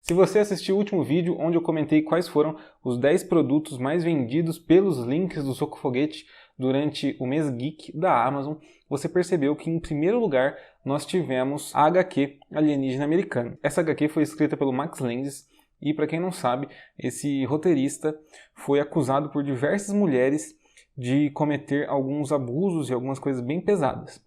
Se você assistiu o último vídeo onde eu comentei quais foram os 10 produtos mais vendidos pelos links do Soco Foguete durante o mês Geek da Amazon, você percebeu que em primeiro lugar nós tivemos a HQ Alienígena Americano. Essa HQ foi escrita pelo Max Landis e, para quem não sabe, esse roteirista foi acusado por diversas mulheres de cometer alguns abusos e algumas coisas bem pesadas.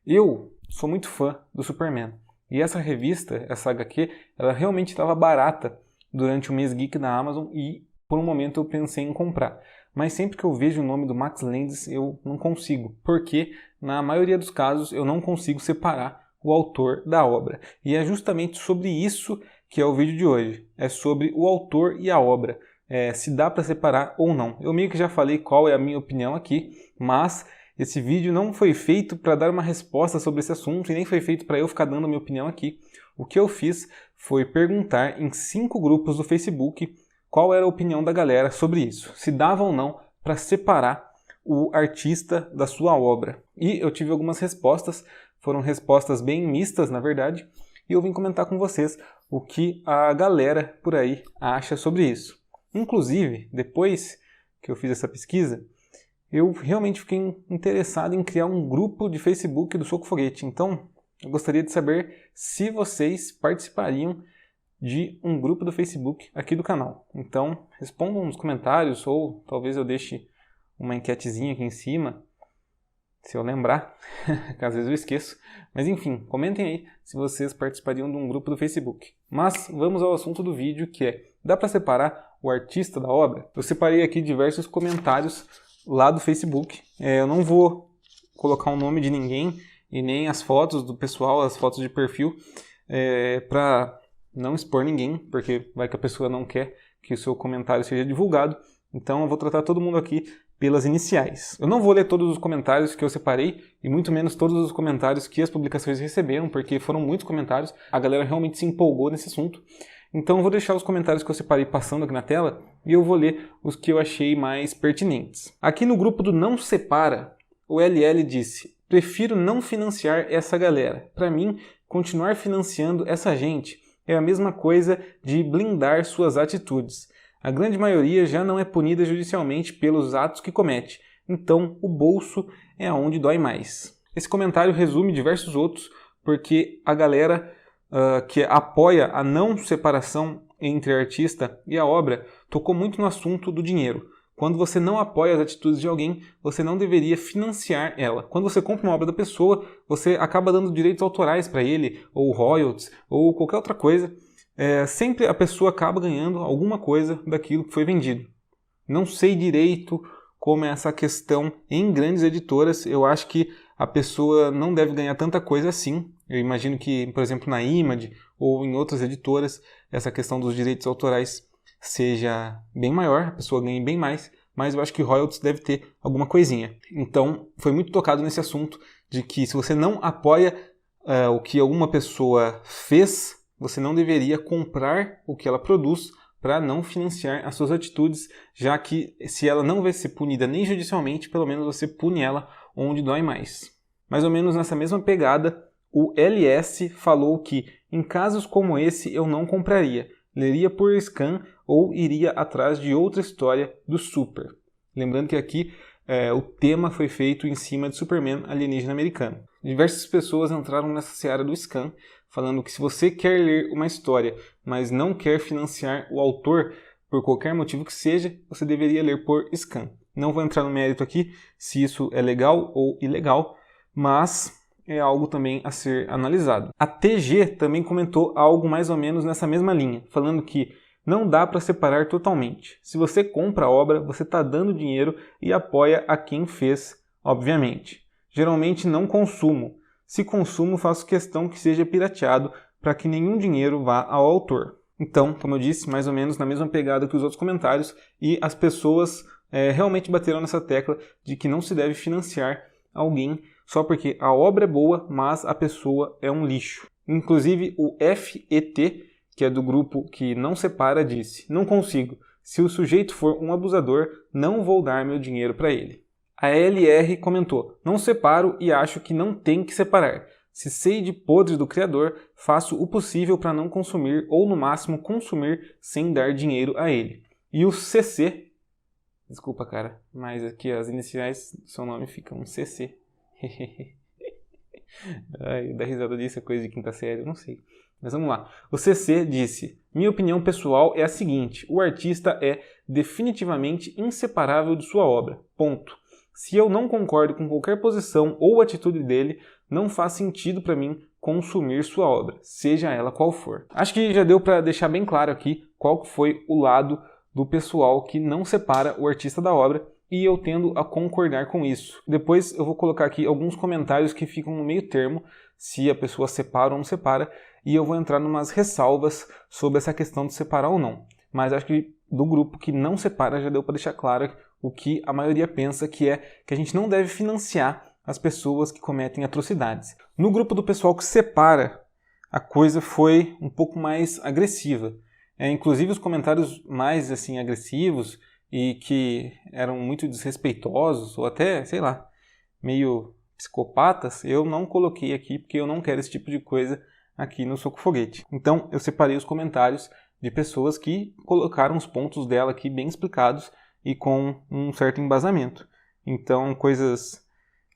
Eu sou muito fã do Superman. E essa revista, essa HQ, ela realmente estava barata durante o mês Geek da Amazon e por um momento eu pensei em comprar. Mas sempre que eu vejo o nome do Max Landis eu não consigo, porque na maioria dos casos eu não consigo separar o autor da obra. E é justamente sobre isso que é o vídeo de hoje. É sobre o autor e a obra. Se dá para separar ou não. Eu meio que já falei qual é a minha opinião aqui, mas esse vídeo não foi feito para dar uma resposta sobre esse assunto e nem foi feito para eu ficar dando a minha opinião aqui. O que eu fiz foi perguntar em 5 grupos do Facebook qual era a opinião da galera sobre isso. Se dava ou não para separar o artista da sua obra. E eu tive algumas respostas, foram respostas bem mistas na verdade, e eu vim comentar com vocês o que a galera por aí acha sobre isso. Inclusive, depois que eu fiz essa pesquisa, eu realmente fiquei interessado em criar um grupo de Facebook do Soco Foguete. Então, eu gostaria de saber se vocês participariam de um grupo do Facebook aqui do canal. Então, respondam nos comentários ou talvez eu deixe uma enquetezinha aqui em cima, se eu lembrar, que às vezes eu esqueço. Mas enfim, comentem aí se vocês participariam de um grupo do Facebook. Mas vamos ao assunto do vídeo, que é: dá para separar o artista da obra? Eu separei aqui diversos comentários lá do Facebook. Eu não vou colocar o nome de ninguém e nem as fotos do pessoal, as fotos de perfil, para não expor ninguém, porque vai que a pessoa não quer que o seu comentário seja divulgado. Então eu vou tratar todo mundo aqui pelas iniciais. Eu não vou ler todos os comentários que eu separei e muito menos todos os comentários que as publicações receberam, porque foram muitos comentários, a galera realmente se empolgou nesse assunto. Então eu vou deixar os comentários que eu separei passando aqui na tela e eu vou ler os que eu achei mais pertinentes. Aqui no grupo do Não Separa, o LL disse: prefiro não financiar essa galera. Para mim, continuar financiando essa gente é a mesma coisa de blindar suas atitudes. A grande maioria já não é punida judicialmente pelos atos que comete, então o bolso é onde dói mais. Esse comentário resume diversos outros, porque a galera que apoia a não separação entre a artista e a obra tocou muito no assunto do dinheiro. Quando você não apoia as atitudes de alguém, você não deveria financiar ela. Quando você compra uma obra da pessoa, você acaba dando direitos autorais para ele, ou royalties, ou qualquer outra coisa. Sempre a pessoa acaba ganhando alguma coisa daquilo que foi vendido. Não sei direito como é essa questão em grandes editoras. Eu acho que a pessoa não deve ganhar tanta coisa assim. Eu imagino que, por exemplo, na Image ou em outras editoras, essa questão dos direitos autorais seja bem maior, a pessoa ganhe bem mais, mas eu acho que royalties deve ter alguma coisinha. Então, foi muito tocado nesse assunto de que se você não apoia o que alguma pessoa fez, você não deveria comprar o que ela produz para não financiar as suas atitudes, já que se ela não vai ser punida nem judicialmente, pelo menos você pune ela onde dói mais. Mais ou menos nessa mesma pegada, o LS falou que em casos como esse eu não compraria, leria por scan ou iria atrás de outra história do Super. Lembrando que aqui o tema foi feito em cima de Superman Alienígena Americano. Diversas pessoas entraram nessa seara do scan, falando que se você quer ler uma história, mas não quer financiar o autor por qualquer motivo que seja, você deveria ler por scan. Não vou entrar no mérito aqui se isso é legal ou ilegal, mas é algo também a ser analisado. A TG também comentou algo mais ou menos nessa mesma linha, falando que não dá para separar totalmente. Se você compra a obra, você está dando dinheiro e apoia a quem fez, obviamente. Geralmente não consumo. Se consumo, faço questão que seja pirateado para que nenhum dinheiro vá ao autor. Então, como eu disse, mais ou menos na mesma pegada que os outros comentários, e as pessoas realmente bateram nessa tecla de que não se deve financiar alguém só porque a obra é boa, mas a pessoa é um lixo. Inclusive o FET, que é do grupo que Não Separa, disse: não consigo. Se o sujeito for um abusador, não vou dar meu dinheiro para ele. A LR comentou: não separo e acho que não tem que separar. Se sei de podre do criador, faço o possível para não consumir ou no máximo consumir sem dar dinheiro a ele. E o CC, desculpa cara, mas aqui as iniciais do seu nome ficam CC. Ai, dar risada disso é coisa de quinta série, eu não sei. Mas vamos lá. O CC disse: minha opinião pessoal é a seguinte: o artista é definitivamente inseparável de sua obra. Ponto. Se eu não concordo com qualquer posição ou atitude dele, não faz sentido para mim consumir sua obra, seja ela qual for. Acho que já deu para deixar bem claro aqui qual foi o lado do pessoal que não separa o artista da obra, e eu tendo a concordar com isso. Depois eu vou colocar aqui alguns comentários que ficam no meio termo, se a pessoa separa ou não separa, e eu vou entrar em umas ressalvas sobre essa questão de separar ou não. Mas acho que do grupo que não separa já deu para deixar claro o que a maioria pensa, que é que a gente não deve financiar as pessoas que cometem atrocidades. No grupo do pessoal que separa, a coisa foi um pouco mais agressiva. Inclusive os comentários mais assim agressivos e que eram muito desrespeitosos ou até, sei lá, meio psicopatas, eu não coloquei aqui porque eu não quero esse tipo de coisa aqui no Soco Foguete. Então eu separei os comentários de pessoas que colocaram os pontos dela aqui bem explicados e com um certo embasamento. Então coisas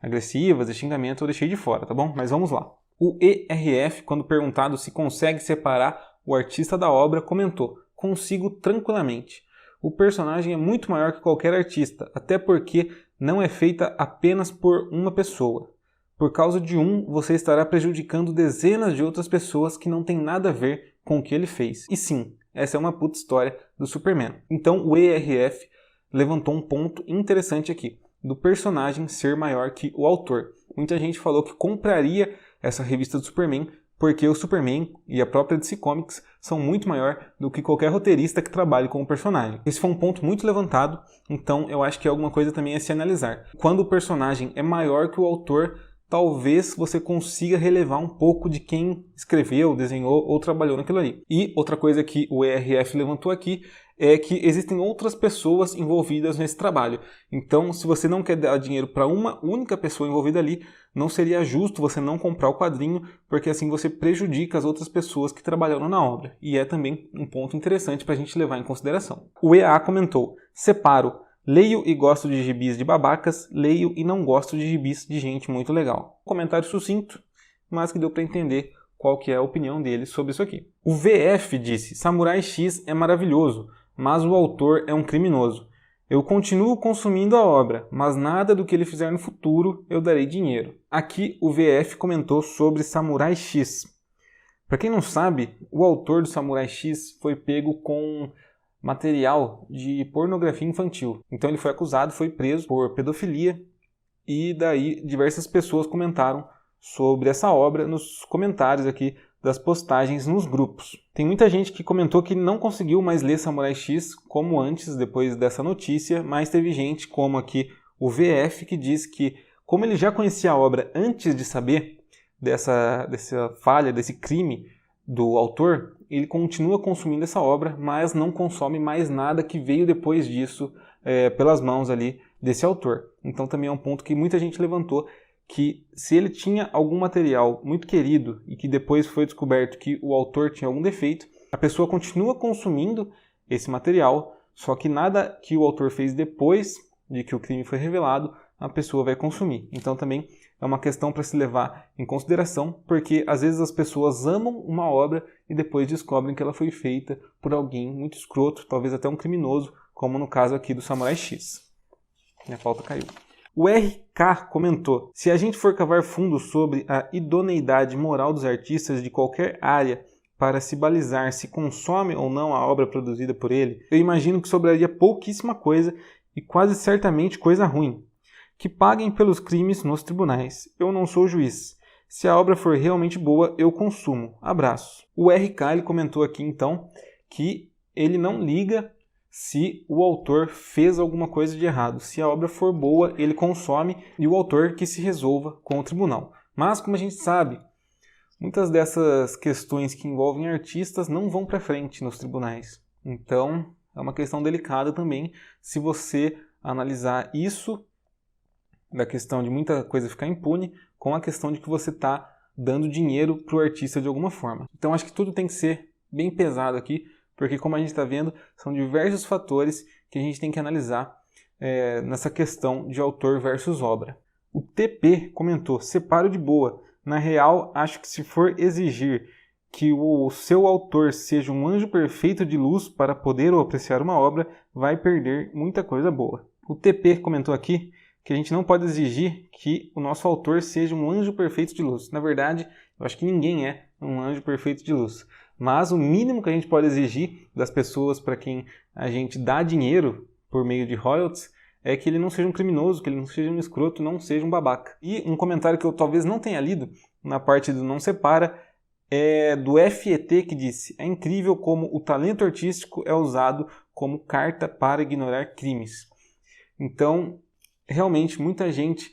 agressivas e xingamento eu deixei de fora, tá bom? Mas vamos lá. O ERF, quando perguntado se consegue separar o artista da obra, comentou: consigo tranquilamente. O personagem é muito maior que qualquer artista, até porque não é feita apenas por uma pessoa. Por causa de um, você estará prejudicando dezenas de outras pessoas que não têm nada a ver com o que ele fez. E sim, essa é uma puta história do Superman. Então o ERF levantou um ponto interessante aqui, do personagem ser maior que o autor. Muita gente falou que compraria essa revista do Superman porque o Superman e a própria DC Comics são muito maior do que qualquer roteirista que trabalhe com o personagem. Esse foi um ponto muito levantado, então eu acho que é alguma coisa também a se analisar. Quando o personagem é maior que o autor, talvez você consiga relevar um pouco de quem escreveu, desenhou ou trabalhou naquilo ali. E outra coisa que o ERF levantou aqui é que existem outras pessoas envolvidas nesse trabalho. Então, se você não quer dar dinheiro para uma única pessoa envolvida ali, não seria justo você não comprar o quadrinho, porque assim você prejudica as outras pessoas que trabalharam na obra. E é também um ponto interessante para a gente levar em consideração. O EA comentou: separo. Leio e gosto de gibis de babacas, leio e não gosto de gibis de gente muito legal. Comentário sucinto, mas que deu para entender qual que é a opinião dele sobre isso aqui. O VF disse: Samurai X é maravilhoso, mas o autor é um criminoso. Eu continuo consumindo a obra, mas nada do que ele fizer no futuro eu darei dinheiro. Aqui o VF comentou sobre Samurai X. Para quem não sabe, o autor do Samurai X foi pego com material de pornografia infantil. Então ele foi acusado, foi preso por pedofilia e daí diversas pessoas comentaram sobre essa obra nos comentários aqui das postagens nos grupos. Tem muita gente que comentou que não conseguiu mais ler Samurai X como antes, depois dessa notícia, mas teve gente como aqui o VF que diz que, como ele já conhecia a obra antes de saber dessa falha, desse crime do autor, ele continua consumindo essa obra, mas não consome mais nada que veio depois disso pelas mãos ali desse autor. Então também é um ponto que muita gente levantou, que se ele tinha algum material muito querido e que depois foi descoberto que o autor tinha algum defeito, a pessoa continua consumindo esse material, só que nada que o autor fez depois de que o crime foi revelado, a pessoa vai consumir. Então também é uma questão para se levar em consideração, porque às vezes as pessoas amam uma obra e depois descobrem que ela foi feita por alguém muito escroto, talvez até um criminoso, como no caso aqui do Samurai X. Minha pauta caiu. O RK comentou: se a gente for cavar fundo sobre a idoneidade moral dos artistas de qualquer área para se balizar se consome ou não a obra produzida por ele, eu imagino que sobraria pouquíssima coisa e quase certamente coisa ruim. Que paguem pelos crimes nos tribunais. Eu não sou juiz. Se a obra for realmente boa, eu consumo. Abraço. O RK ele comentou aqui então que ele não liga se o autor fez alguma coisa de errado. Se a obra for boa, ele consome e o autor que se resolva com o tribunal. Mas, como a gente sabe, muitas dessas questões que envolvem artistas não vão para frente nos tribunais. Então, é uma questão delicada também se você analisar isso, da questão de muita coisa ficar impune, com a questão de que você está dando dinheiro para o artista de alguma forma. Então acho que tudo tem que ser bem pesado aqui, porque como a gente está vendo, são diversos fatores que a gente tem que analisar nessa questão de autor versus obra. O TP comentou, separo de boa. Na real, acho que se for exigir que o seu autor seja um anjo perfeito de luz para poder apreciar uma obra, vai perder muita coisa boa. O TP comentou aqui que a gente não pode exigir que o nosso autor seja um anjo perfeito de luz. Na verdade, eu acho que ninguém é um anjo perfeito de luz. Mas o mínimo que a gente pode exigir das pessoas para quem a gente dá dinheiro por meio de royalties é que ele não seja um criminoso, que ele não seja um escroto, não seja um babaca. E um comentário que eu talvez não tenha lido na parte do não separa é do FET, que disse: é incrível como o talento artístico é usado como carta para ignorar crimes. Então, realmente, muita gente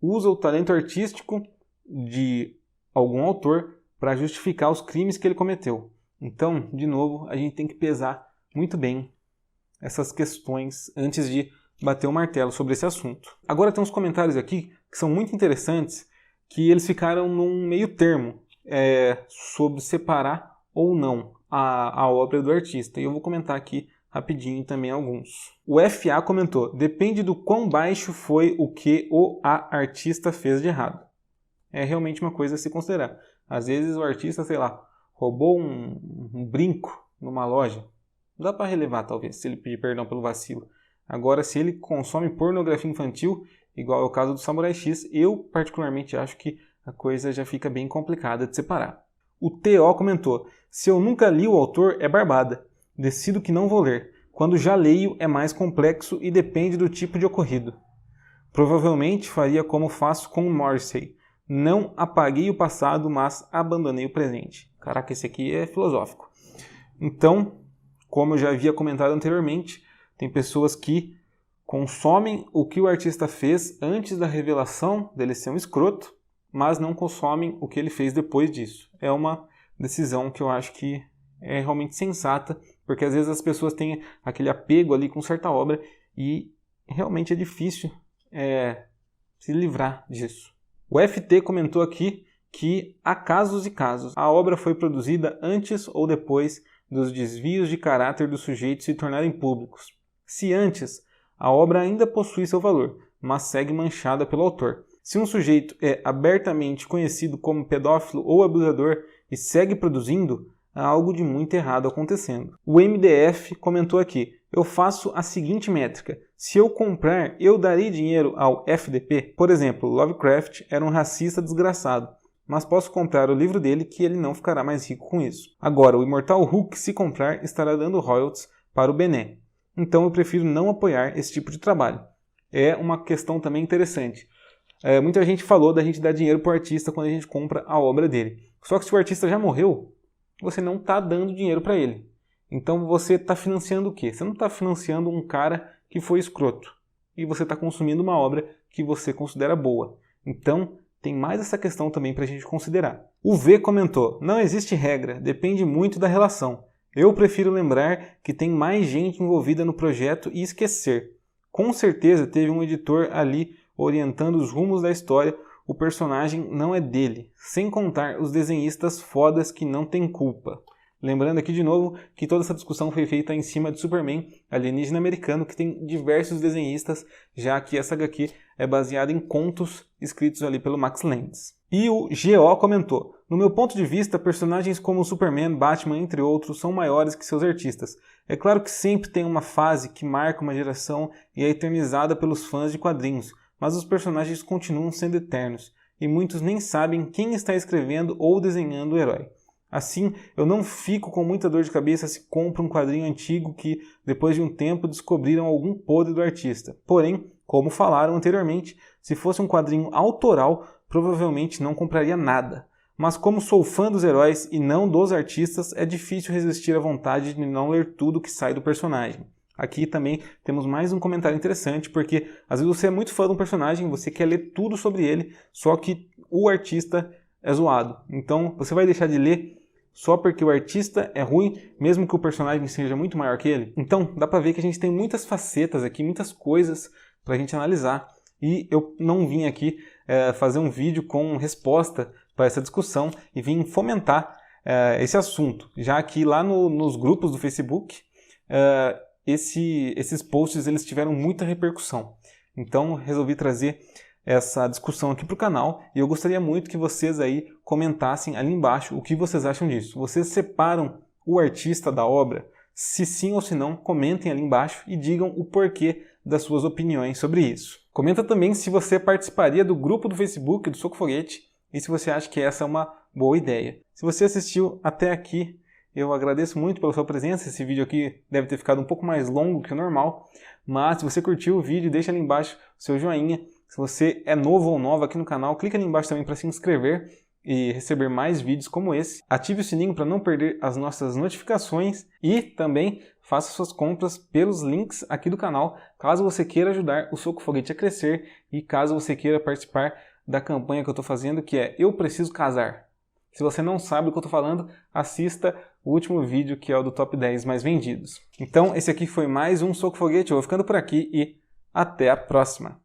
usa o talento artístico de algum autor para justificar os crimes que ele cometeu. Então, de novo, a gente tem que pesar muito bem essas questões antes de bater o martelo sobre esse assunto. Agora tem uns comentários aqui que são muito interessantes, que eles ficaram num meio termo sobre separar ou não a obra do artista. E eu vou comentar aqui rapidinho também alguns. O FA comentou: depende do quão baixo foi o que a artista fez de errado. É realmente uma coisa a se considerar. Às vezes o artista, sei lá, roubou um brinco numa loja. Dá para relevar, talvez, se ele pedir perdão pelo vacilo. Agora, se ele consome pornografia infantil, igual é o caso do Samurai X, eu particularmente acho que a coisa já fica bem complicada de separar. O TO comentou: se eu nunca li o autor, é barbada. Decido que não vou ler. Quando já leio, é mais complexo e depende do tipo de ocorrido. Provavelmente faria como faço com o Morrissey. Não apaguei o passado, mas abandonei o presente. Caraca, esse aqui é filosófico. Então, como eu já havia comentado anteriormente, tem pessoas que consomem o que o artista fez antes da revelação dele ser um escroto, mas não consomem o que ele fez depois disso. É uma decisão que eu acho que é realmente sensata, porque às vezes as pessoas têm aquele apego ali com certa obra e realmente é difícil se livrar disso. O FT comentou aqui que há casos e casos. A obra foi produzida antes ou depois dos desvios de caráter do sujeito se tornarem públicos. Se antes, a obra ainda possui seu valor, mas segue manchada pelo autor. Se um sujeito é abertamente conhecido como pedófilo ou abusador e segue produzindo, há algo de muito errado acontecendo. O MDF comentou aqui: eu faço a seguinte métrica. Se eu comprar, eu darei dinheiro ao FDP? Por exemplo, Lovecraft era um racista desgraçado, mas posso comprar o livro dele que ele não ficará mais rico com isso. Agora, o Imortal Hulk, se comprar, estará dando royalties para o Bené. Então eu prefiro não apoiar esse tipo de trabalho. É uma questão também interessante. Muita gente falou da gente dar dinheiro para o artista quando a gente compra a obra dele. Só que se o artista já morreu, você não está dando dinheiro para ele. Então você está financiando o quê? Você não está financiando um cara que foi escroto. E você está consumindo uma obra que você considera boa. Então tem mais essa questão também para a gente considerar. O V comentou: não existe regra, depende muito da relação. Eu prefiro lembrar que tem mais gente envolvida no projeto e esquecer. Com certeza teve um editor ali orientando os rumos da história. O personagem não é dele, sem contar os desenhistas fodas que não têm culpa. Lembrando aqui de novo que toda essa discussão foi feita em cima de Superman, alienígena americano, que tem diversos desenhistas, já que essa HQ é baseada em contos escritos ali pelo Max Landis. E o GO comentou: no meu ponto de vista, personagens como Superman, Batman, entre outros, são maiores que seus artistas. É claro que sempre tem uma fase que marca uma geração e é eternizada pelos fãs de quadrinhos, mas os personagens continuam sendo eternos, e muitos nem sabem quem está escrevendo ou desenhando o herói. Assim, eu não fico com muita dor de cabeça se compro um quadrinho antigo que, depois de um tempo, descobriram algum podre do artista. Porém, como falaram anteriormente, se fosse um quadrinho autoral, provavelmente não compraria nada. Mas como sou fã dos heróis e não dos artistas, é difícil resistir à vontade de não ler tudo que sai do personagem. Aqui também temos mais um comentário interessante, porque às vezes você é muito fã de um personagem, você quer ler tudo sobre ele, só que o artista é zoado. Então você vai deixar de ler só porque o artista é ruim, mesmo que o personagem seja muito maior que ele? Então dá pra ver que a gente tem muitas facetas aqui, muitas coisas pra gente analisar. E eu não vim aqui fazer um vídeo com resposta para essa discussão e vim fomentar esse assunto, já que lá nos grupos do Facebook esses posts eles tiveram muita repercussão. Então resolvi trazer essa discussão aqui para o canal e eu gostaria muito que vocês aí comentassem ali embaixo o que vocês acham disso. Vocês separam o artista da obra? Se sim ou se não, comentem ali embaixo e digam o porquê das suas opiniões sobre isso. Comenta também se você participaria do grupo do Facebook do Soco Foguete e se você acha que essa é uma boa ideia. Se você assistiu até aqui, eu agradeço muito pela sua presença. Esse vídeo aqui deve ter ficado um pouco mais longo que o normal, mas se você curtiu o vídeo, deixa ali embaixo o seu joinha. Se você é novo ou nova aqui no canal, clica ali embaixo também para se inscrever e receber mais vídeos como esse. Ative o sininho para não perder as nossas notificações e também faça suas compras pelos links aqui do canal, caso você queira ajudar o Soco Foguete a crescer e caso você queira participar da campanha que eu estou fazendo, que é Eu Preciso Casar. Se você não sabe do que eu estou falando, assista o último vídeo, que é o do Top 10 mais vendidos. Então, esse aqui foi mais um Soco Foguete. Eu vou ficando por aqui e até a próxima!